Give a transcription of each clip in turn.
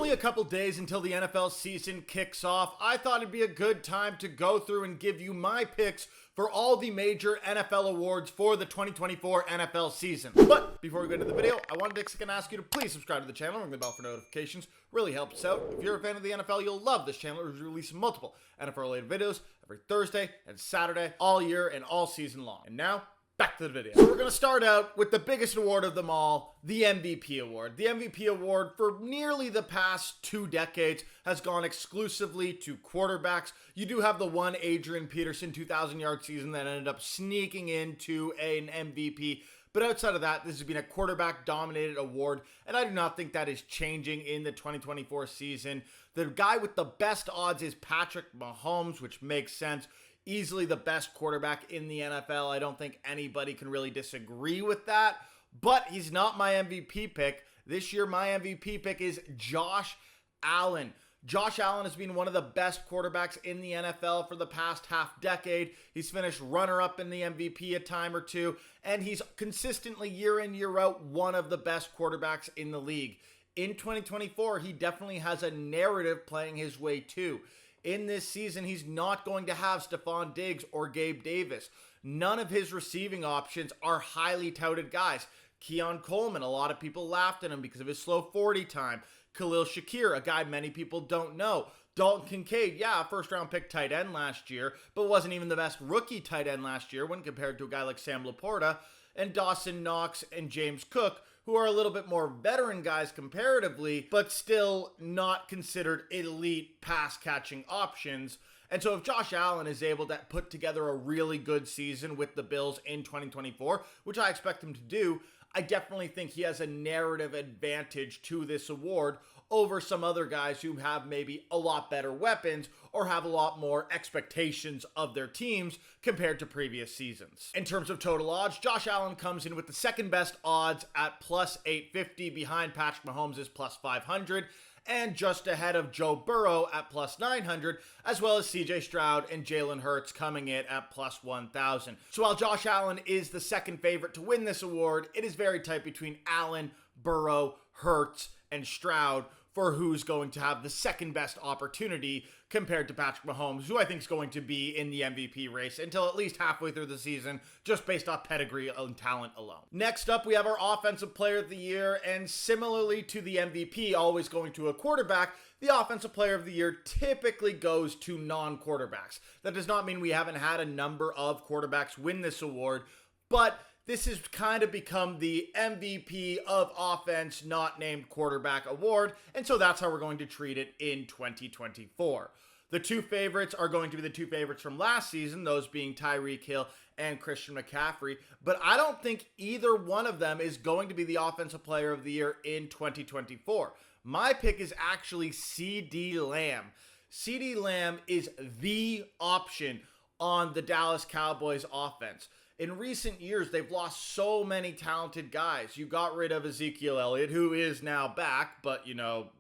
only a couple days until the NFL season kicks off, I thought it'd be a good time to go through and give you my picks for all the major NFL awards for the 2024 NFL season. But before we go into the video, I wanted to ask you to please subscribe to the channel, ring the bell for notifications. Really helps out. If you're a fan of the NFL, you'll love this channel. We release multiple NFL-related videos every Thursday and Saturday, all year and all season long. And now, back to the video. So we're going to start out with the biggest award of them all, the MVP award. The MVP award for nearly the past 2 decades has gone exclusively to quarterbacks. You do have the one Adrian Peterson 2,000-yard season that ended up sneaking into an MVP. But outside of that, this has been a quarterback-dominated award, and I do not think that is changing in the 2024 season. The guy with the best odds is Patrick Mahomes, which makes sense. Easily the best quarterback in the NFL. I don't think anybody can really disagree with that, but he's not my MVP pick. This year, my MVP pick is Josh Allen. Josh Allen has been one of the best quarterbacks in the NFL for the past half decade. He's finished runner-up in the MVP a time or two, and he's consistently year in, year out, one of the best quarterbacks in the league. In 2024, he definitely has a narrative playing his way too. In this season, he's not going to have Stephon Diggs or Gabe Davis. None of his receiving options are highly touted guys. Keon Coleman, a lot of people laughed at him because of his slow 40 time. Khalil Shakir, a guy many people don't know. Dalton Kincaid, yeah, a first-round pick tight end last year, but wasn't even the best rookie tight end last year when compared to a guy like Sam Laporta. And Dawson Knox and James Cook, who are a little bit more veteran guys comparatively, but still not considered elite pass-catching options. And so if Josh Allen is able to put together a really good season with the Bills in 2024, which I expect him to do, I definitely think he has a narrative advantage to this award over some other guys who have maybe a lot better weapons or have a lot more expectations of their teams compared to previous seasons. In terms of total odds, Josh Allen comes in with the second best odds at plus 850 behind Patrick Mahomes' plus 500 and just ahead of Joe Burrow at plus 900, as well as CJ Stroud and Jalen Hurts coming in at plus 1,000. So while Josh Allen is the second favorite to win this award, it is very tight between Allen, Burrow, Hurts, and Stroud for who's going to have the second best opportunity compared to Patrick Mahomes, who I think is going to be in the MVP race until at least halfway through the season, just based off pedigree and talent alone. Next up, we have our Offensive Player of the Year, and similarly to the MVP always going to a quarterback, the Offensive Player of the Year typically goes to non-quarterbacks. That does not mean we haven't had a number of quarterbacks win this award, but this has kind of become the MVP of offense not named quarterback award, and so that's how we're going to treat it in 2024. The two favorites are going to be the two favorites from last season, those being Tyreek Hill and Christian McCaffrey, but I don't think either one of them is going to be the Offensive Player of the Year in 2024. My pick is actually CeeDee Lamb. CeeDee Lamb is the option on the Dallas Cowboys offense. In recent years, they've lost so many talented guys. You got rid of Ezekiel Elliott, who is now back, but,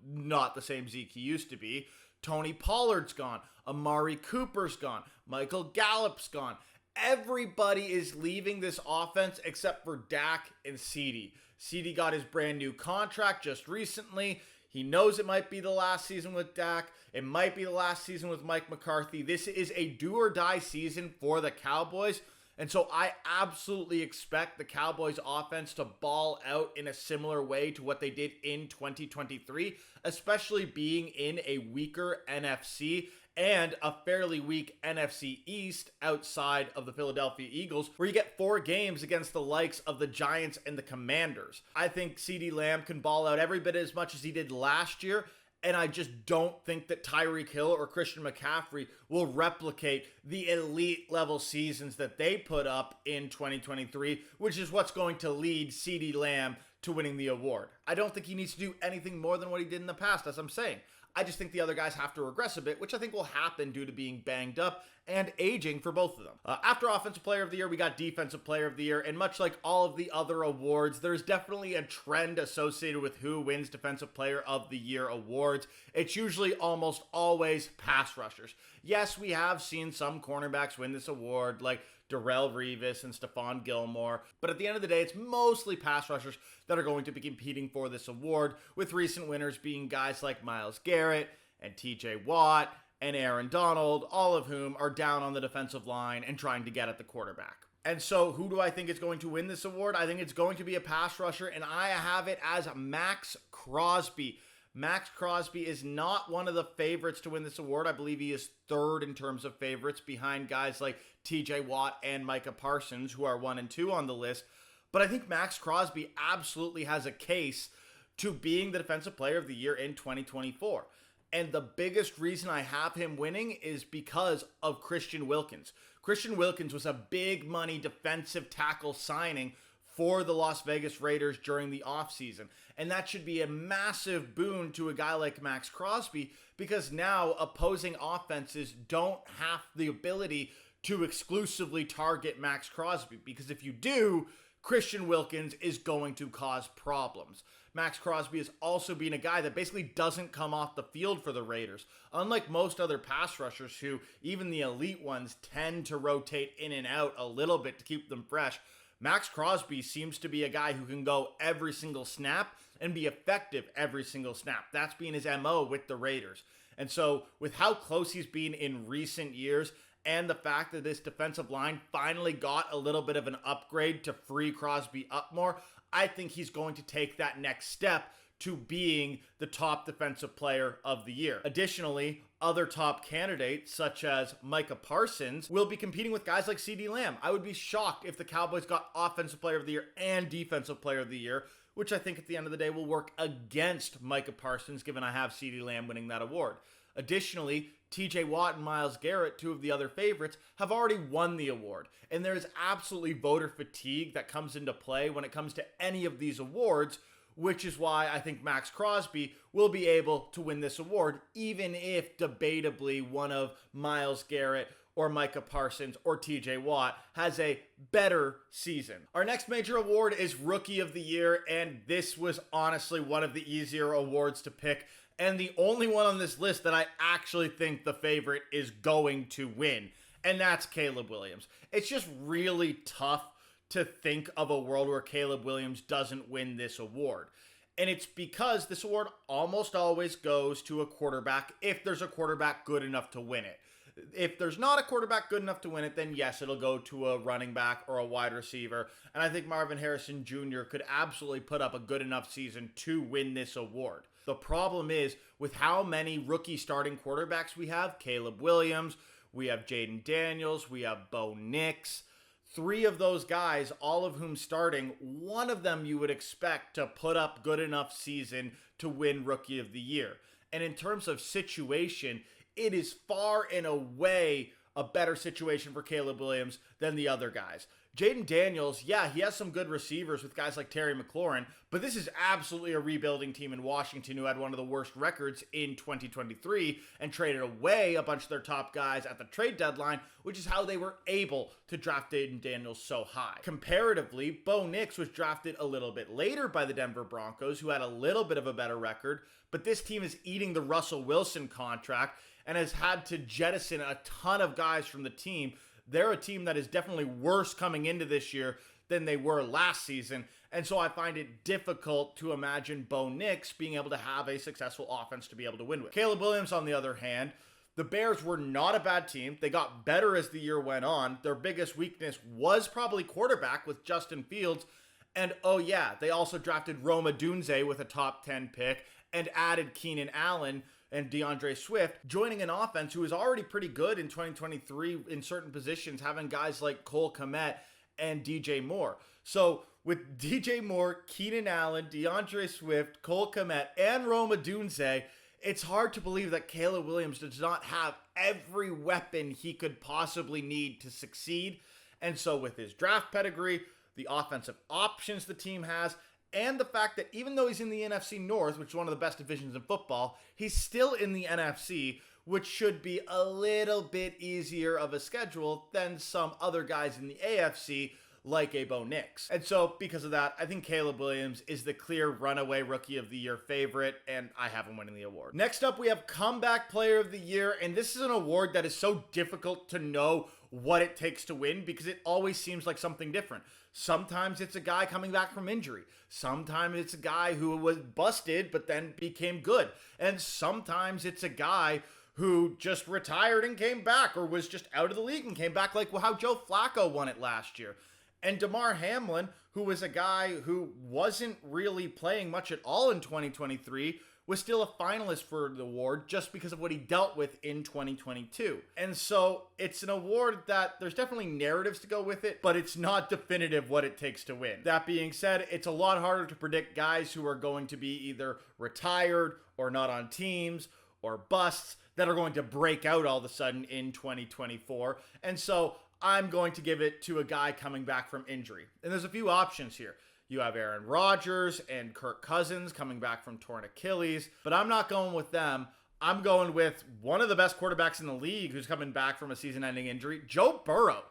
not the same Zeke he used to be. Tony Pollard's gone. Amari Cooper's gone. Michael Gallup's gone. Everybody is leaving this offense except for Dak and CeeDee. CeeDee got his brand new contract just recently. He knows it might be the last season with Dak. It might be the last season with Mike McCarthy. This is a do-or-die season for the Cowboys. And so I absolutely expect the Cowboys offense to ball out in a similar way to what they did in 2023, especially being in a weaker NFC and a fairly weak NFC East outside of the Philadelphia Eagles, where you get 4 games against the likes of the Giants and the Commanders. I think CeeDee Lamb can ball out every bit as much as he did last year, and I just don't think that Tyreek Hill or Christian McCaffrey will replicate the elite level seasons that they put up in 2023, which is what's going to lead CeeDee Lamb to winning the award. I don't think he needs to do anything more than what he did in the past, as I'm saying. I just think the other guys have to regress a bit, which I think will happen due to being banged up and aging for both of them. After Offensive Player of the Year, we got Defensive Player of the Year, and much like all of the other awards, there's definitely a trend associated with who wins Defensive Player of the Year awards. It's usually almost always pass rushers. Yes, we have seen some cornerbacks win this award, like Darrelle Revis and Stephon Gilmore. But at the end of the day, it's mostly pass rushers that are going to be competing for this award, with recent winners being guys like Myles Garrett and TJ Watt and Aaron Donald, all of whom are down on the defensive line and trying to get at the quarterback. And so who do I think is going to win this award? I think it's going to be a pass rusher, and I have it as Max Crosby. Max Crosby is not one of the favorites to win this award. I believe he is third in terms of favorites behind guys like TJ Watt and Micah Parsons, who are 1 and 2 on the list. But I think Max Crosby absolutely has a case to being the Defensive Player of the Year in 2024. And the biggest reason I have him winning is because of Christian Wilkins. Christian Wilkins was a big money defensive tackle signing for the Las Vegas Raiders during the offseason. And that should be a massive boon to a guy like Max Crosby, because now opposing offenses don't have the ability to exclusively target Max Crosby. Because if you do, Christian Wilkins is going to cause problems. Max Crosby has also been a guy that basically doesn't come off the field for the Raiders. Unlike most other pass rushers who, even the elite ones, tend to rotate in and out a little bit to keep them fresh, Max Crosby seems to be a guy who can go every single snap and be effective every single snap. That's been his MO with the Raiders. And so with how close he's been in recent years, and the fact that this defensive line finally got a little bit of an upgrade to free Crosby up more, I think he's going to take that next step to being the top defensive player of the year. Additionally, other top candidates, such as Micah Parsons, will be competing with guys like CeeDee Lamb. I would be shocked if the Cowboys got Offensive Player of the Year and Defensive Player of the Year, which I think at the end of the day will work against Micah Parsons, given I have CeeDee Lamb winning that award. Additionally, TJ Watt and Myles Garrett, two of the other favorites, have already won the award. And there is absolutely voter fatigue that comes into play when it comes to any of these awards, which is why I think Max Crosby will be able to win this award, even if debatably one of Myles Garrett or Micah Parsons or TJ Watt has a better season. Our next major award is Rookie of the Year, and this was honestly one of the easier awards to pick, and the only one on this list that I actually think the favorite is going to win, and that's Caleb Williams. It's just really tough to think of a world where Caleb Williams doesn't win this award. And it's because this award almost always goes to a quarterback if there's a quarterback good enough to win it. If there's not a quarterback good enough to win it, then yes, it'll go to a running back or a wide receiver. And I think Marvin Harrison Jr. could absolutely put up a good enough season to win this award. The problem is, with how many rookie starting quarterbacks we have, Caleb Williams, we have Jaden Daniels, we have Bo Nix, three of those guys, all of whom starting, one of them you would expect to put up good enough season to win Rookie of the Year. And in terms of situation, it is far and away a better situation for Caleb Williams than the other guys. Jaden Daniels, yeah, he has some good receivers with guys like Terry McLaurin, but this is absolutely a rebuilding team in Washington who had one of the worst records in 2023 and traded away a bunch of their top guys at the trade deadline, which is how they were able to draft Jaden Daniels so high. Comparatively, Bo Nix was drafted a little bit later by the Denver Broncos, who had a little bit of a better record, but this team is eating the Russell Wilson contract and has had to jettison a ton of guys from the team. They're a team that is definitely worse coming into this year than they were last season. And so I find it difficult to imagine Bo Nix being able to have a successful offense to be able to win with. Caleb Williams, on the other hand, the Bears were not a bad team. They got better as the year went on. Their biggest weakness was probably quarterback with Justin Fields. And oh yeah, they also drafted Rome Odunze with a top 10 pick and added Keenan Allen and DeAndre Swift, joining an offense who was already pretty good in 2023 in certain positions, having guys like Cole Kmet and DJ Moore. So with DJ Moore, Keenan Allen, DeAndre Swift, Cole Kmet, and Rome Odunze, it's hard to believe that Caleb Williams does not have every weapon he could possibly need to succeed. And so with his draft pedigree, the offensive options the team has, and the fact that even though he's in the NFC North, which is one of the best divisions in football, he's still in the NFC, which should be a little bit easier of a schedule than some other guys in the AFC, like a Bo Nix. And so because of that, I think Caleb Williams is the clear runaway Rookie of the Year favorite, and I have him winning the award. Next up, we have Comeback Player of the Year, and this is an award that is so difficult to know what it takes to win because it always seems like something different. Sometimes it's a guy coming back from injury. Sometimes it's a guy who was busted but then became good. And sometimes it's a guy who just retired and came back, or was just out of the league and came back, like how Joe Flacco won it last year. And Damar Hamlin, who was a guy who wasn't really playing much at all in 2023, was still a finalist for the award just because of what he dealt with in 2022. And so it's an award that there's definitely narratives to go with it, but it's not definitive what it takes to win. That being said, it's a lot harder to predict guys who are going to be either retired or not on teams or busts that are going to break out all of a sudden in 2024. And so I'm going to give it to a guy coming back from injury. And there's a few options here. You have Aaron Rodgers and Kirk Cousins coming back from torn Achilles, but I'm not going with them. I'm going with one of the best quarterbacks in the league who's coming back from a season-ending injury, Joe Burrow.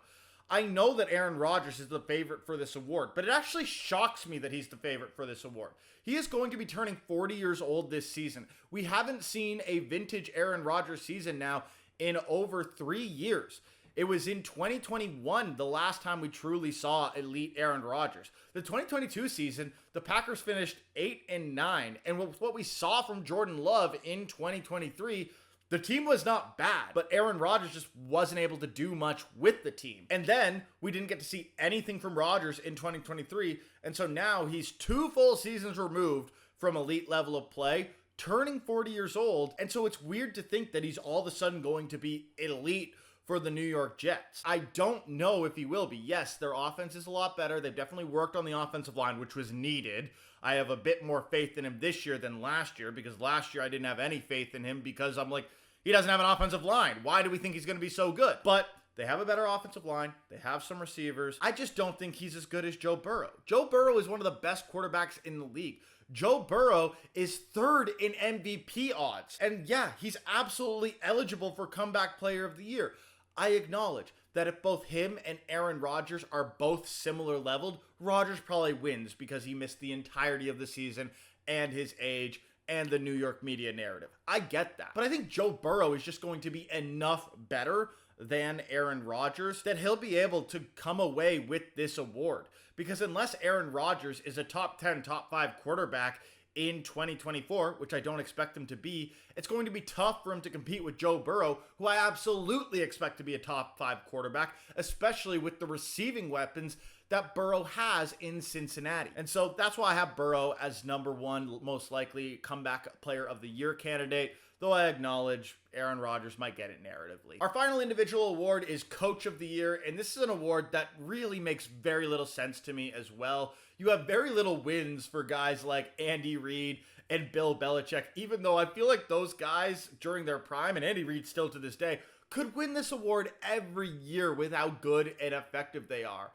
I know that Aaron Rodgers is the favorite for this award, but it actually shocks me that he's the favorite for this award. He is going to be turning 40 years old this season. We haven't seen a vintage Aaron Rodgers season now in over 3 years. It was in 2021, the last time we truly saw elite Aaron Rodgers. The 2022 season, the Packers finished 8-9, and with what we saw from Jordan Love in 2023, the team was not bad, but Aaron Rodgers just wasn't able to do much with the team. And then we didn't get to see anything from Rodgers in 2023, and so now he's 2 full seasons removed from elite level of play, turning 40 years old, and so it's weird to think that he's all of a sudden going to be elite for the New York Jets. I don't know if he will be. Yes, their offense is a lot better. They've definitely worked on the offensive line, which was needed. I have a bit more faith in him this year than last year, because last year I didn't have any faith in him because I'm like, he doesn't have an offensive line. Why do we think he's going to be so good? But they have a better offensive line. They have some receivers. I just don't think he's as good as Joe Burrow. Joe Burrow is one of the best quarterbacks in the league. Joe Burrow is 3rd in MVP odds. And yeah, he's absolutely eligible for Comeback Player of the Year. I acknowledge that if both him and Aaron Rodgers are both similar leveled, Rodgers probably wins because he missed the entirety of the season and his age and the New York media narrative. I get that. But I think Joe Burrow is just going to be enough better than Aaron Rodgers that he'll be able to come away with this award. Because unless Aaron Rodgers is a top 10, top 5 quarterback in 2024, which I don't expect him to be, it's going to be tough for him to compete with Joe Burrow, who I absolutely expect to be a top 5 quarterback, especially with the receiving weapons that Burrow has in Cincinnati. And so that's why I have Burrow as number 1, most likely Comeback Player of the Year candidate, though I acknowledge Aaron Rodgers might get it narratively. Our final individual award is Coach of the Year, and this is an award that really makes very little sense to me as well. You have very little wins for guys like Andy Reid and Bill Belichick, even though I feel like those guys during their prime, and Andy Reid still to this day, could win this award every year with how good and effective they are.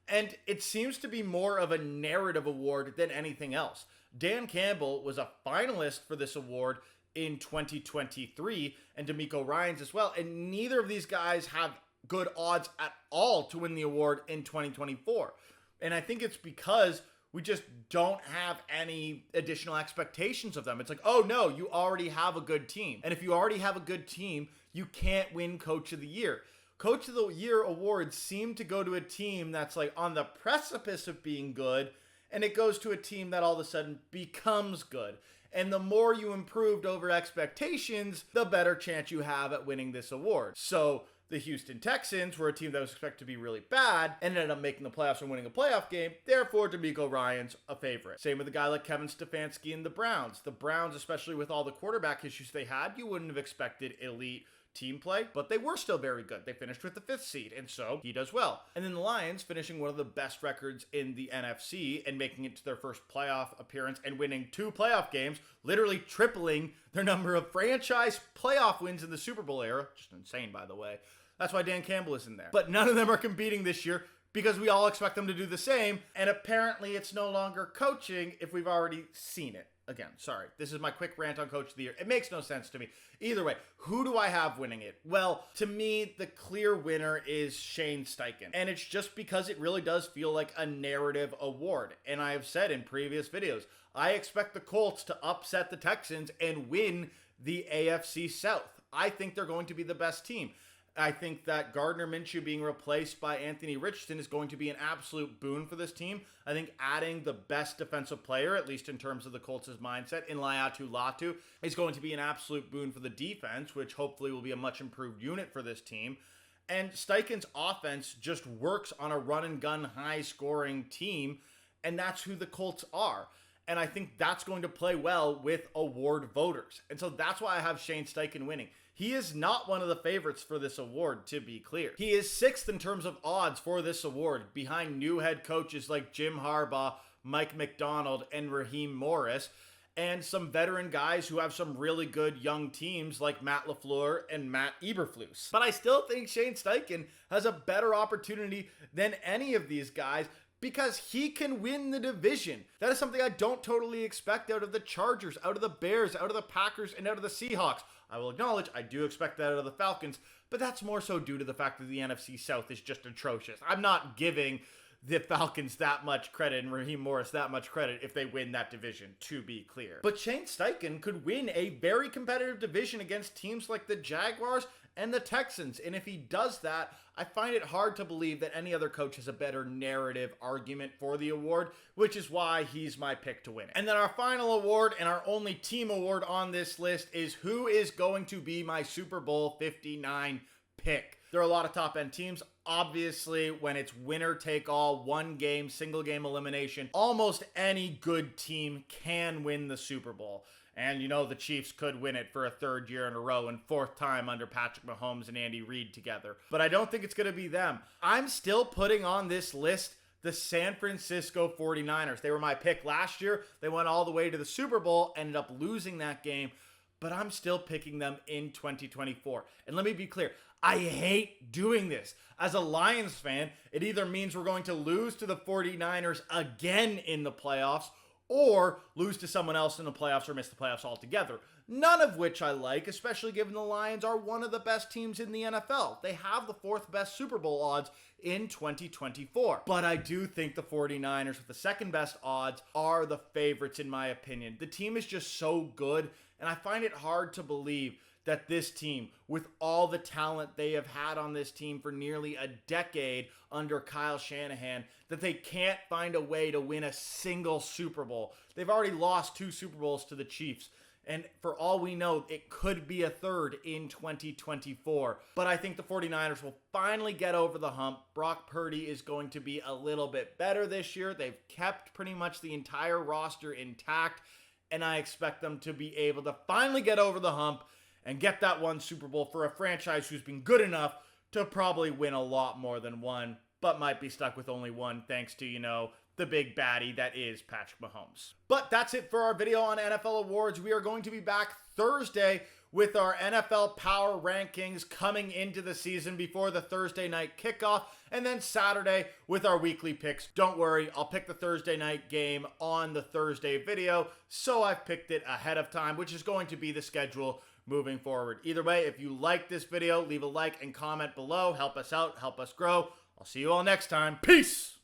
And it seems to be more of a narrative award than anything else. Dan Campbell was a finalist for this award in 2023, and D'Amico Ryans as well, and neither of these guys have good odds at all to win the award in 2024. And I think it's because we just don't have any additional expectations of them. It's like, oh no, you already have a good team. And if you already have a good team, you can't win Coach of the Year. Coach of the Year awards seem to go to a team that's like on the precipice of being good, and it goes to a team that all of a sudden becomes good. And the more you improved over expectations, the better chance you have at winning this award. So the Houston Texans were a team that was expected to be really bad and ended up making the playoffs and winning a playoff game. Therefore, D'Amico Ryans a favorite. Same with a guy like Kevin Stefanski and the Browns. The Browns, especially with all the quarterback issues they had, you wouldn't have expected elite team play, but they were still very good. They finished with the 5th seed, and so he does well. And then the Lions finishing one of the best records in the NFC and making it to their first playoff appearance and winning 2 playoff games, literally tripling their number of franchise playoff wins in the Super Bowl era. Just insane, by the way. That's why Dan Campbell is in there. But none of them are competing this year because we all expect them to do the same, and apparently it's no longer coaching if we've already seen it. again, sorry. This is my quick rant on Coach of the Year. It makes no sense to me. Either way, who do I have winning it? Well, to me, the clear winner is Shane Steichen. And it's just because it really does feel like a narrative award. And I have said in previous videos, I expect the Colts to upset the Texans and win the AFC South. I think they're going to be the best team. I think that Gardner Minshew being replaced by Anthony Richardson is going to be an absolute boon for this team. I think adding the best defensive player, at least in terms of the Colts' mindset, in Laiatu Latu, is going to be an absolute boon for the defense, which hopefully will be a much improved unit for this team. And Steichen's offense just works on a run-and-gun, high-scoring team, and that's who the Colts are. And I think that's going to play well with award voters. And so that's why I have Shane Steichen winning. He is not one of the favorites for this award, to be clear. He is 6th in terms of odds for this award, behind new head coaches like Jim Harbaugh, Mike McDonald, and Raheem Morris, and some veteran guys who have some really good young teams like Matt LaFleur and Matt Eberflus. But I still think Shane Steichen has a better opportunity than any of these guys, because he can win the division. That is something I don't totally expect out of the Chargers, out of the Bears, out of the Packers, and out of the Seahawks. I will acknowledge I do expect that out of the Falcons, but that's more so due to the fact that the NFC South is just atrocious. I'm not giving the Falcons that much credit and Raheem Morris that much credit if they win that division, to be clear. But Shane Steichen could win a very competitive division against teams like the Jaguars and the Texans. And if he does that, I find it hard to believe that any other coach has a better narrative argument for the award, which is why he's my pick to win it. And then our final award and our only team award on this list is who is going to be my Super Bowl 59 pick. There are a lot of top-end teams. Obviously, when it's winner take all, one game, single game elimination, almost any good team can win the Super Bowl. And you know the Chiefs could win it for a 3rd year in a row and 4th time under Patrick Mahomes and Andy Reid together. But I don't think it's going to be them. I'm still putting on this list the San Francisco 49ers. They were my pick last year. They went all the way to the Super Bowl, ended up losing that game. But I'm still picking them in 2024. And let me be clear, I hate doing this. As a Lions fan, it either means we're going to lose to the 49ers again in the playoffs, or lose to someone else in the playoffs or miss the playoffs altogether. None of which I like, especially given the Lions are one of the best teams in the NFL. They have the 4th best Super Bowl odds in 2024. But I do think the 49ers with the 2nd best odds are the favorites in my opinion. The team is just so good, and I find it hard to believe that this team, with all the talent they have had on this team for nearly a decade under Kyle Shanahan, that they can't find a way to win a single Super Bowl. They've already lost 2 Super Bowls to the Chiefs. And for all we know, it could be a 3rd in 2024. But I think the 49ers will finally get over the hump. Brock Purdy is going to be a little bit better this year. They've kept pretty much the entire roster intact. And I expect them to be able to finally get over the hump and get that one Super Bowl for a franchise who's been good enough to probably win a lot more than one, but might be stuck with only one thanks to, you know, the big baddie that is Patrick Mahomes. But that's it for our video on NFL awards. We are going to be back Thursday with our NFL power rankings coming into the season before the Thursday night kickoff, and then Saturday with our weekly picks. Don't worry, I'll pick the Thursday night game on the Thursday video, so I've picked it ahead of time, which is going to be the schedule moving forward. Either way, if you like this video, leave a like and comment below. Help us out, help us grow. I'll see you all next time. Peace!